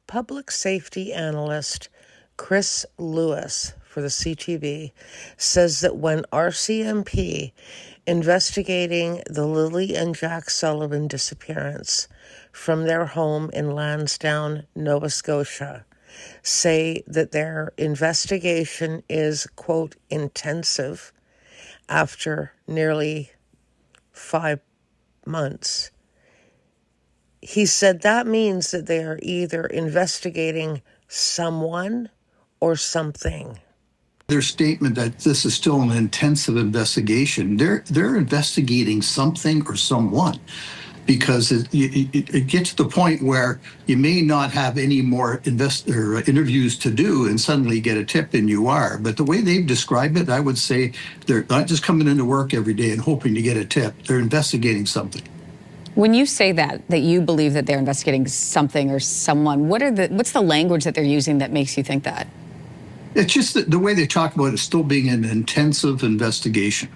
Public safety analyst Chris Lewis for the CTV says that when RCMP investigating the Lilly and Jack Sullivan disappearance from their home in Lansdowne, Nova Scotia, say that their investigation is, quote, intensive after nearly 5 months. He said that means that they are either investigating someone or something. Their statement that this is still an intensive investigation, they're investigating something or someone, because it gets to the point where you may not have any more interviews to do and suddenly get a tip and you are. But the way they've described it, I would say they're not just coming into work every day and hoping to get a tip. They're investigating something. When you say that you believe that they're investigating something or someone, what's the language that they're using that makes you think that? It's just the way they talk about it still being an intensive investigation.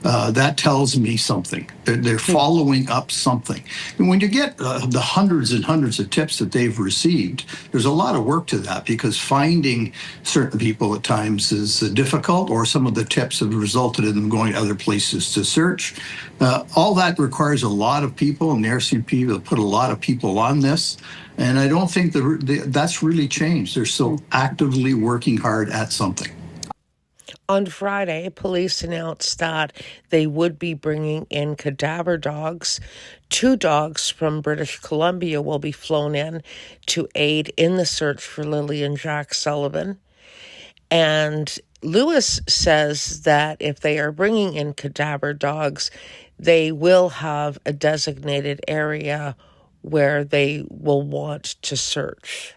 That tells me something. They're following up something. And when you get the hundreds and hundreds of tips that they've received, there's a lot of work to that, because finding certain people at times is difficult, or some of the tips have resulted in them going to other places to search. All that requires a lot of people, and the RCMP will put a lot of people on this. And I don't think that's really changed. They're still actively working hard at something. On Friday, police announced that they would be bringing in cadaver dogs. 2 dogs from British Columbia will be flown in to aid in the search for Lilly and Jack Sullivan. And Lewis says that if they are bringing in cadaver dogs, they will have a designated area where they will want to search.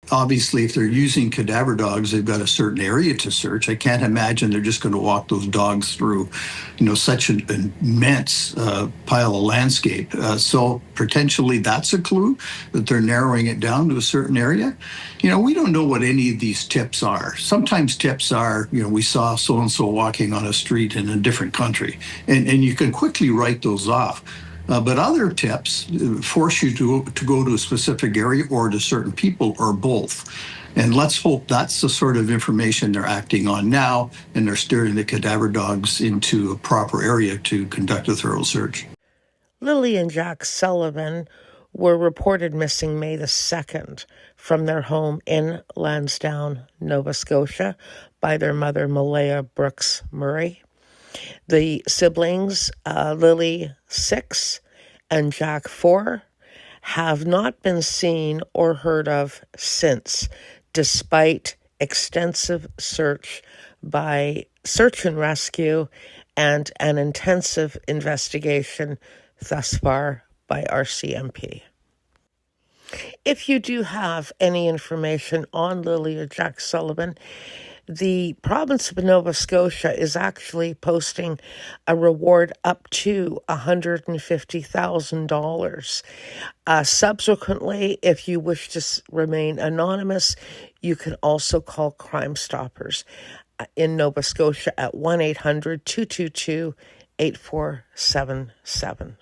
Obviously, if they're using cadaver dogs, they've got a certain area to search. I can't imagine they're just going to walk those dogs through, such an immense pile of landscape. So potentially that's a clue that they're narrowing it down to a certain area. We don't know what any of these tips are. Sometimes tips are, we saw so-and-so walking on a street in a different country, and you can quickly write those off. But other tips force you to go to a specific area or to certain people, or both. And let's hope that's the sort of information they're acting on now, and they're steering the cadaver dogs into a proper area to conduct a thorough search. Lilly and Jack Sullivan were reported missing May the 2nd from their home in Lansdowne, Nova Scotia, by their mother, Malaya Brooks Murray. The siblings, Lily 6 and Jack 4, have not been seen or heard of since, despite extensive search and rescue and an intensive investigation thus far by RCMP. If you do have any information on Lilly or Jack Sullivan, the province of Nova Scotia is actually posting a reward up to $150,000. Subsequently, if you wish to remain anonymous, you can also call Crime Stoppers in Nova Scotia at 1-800-222-8477.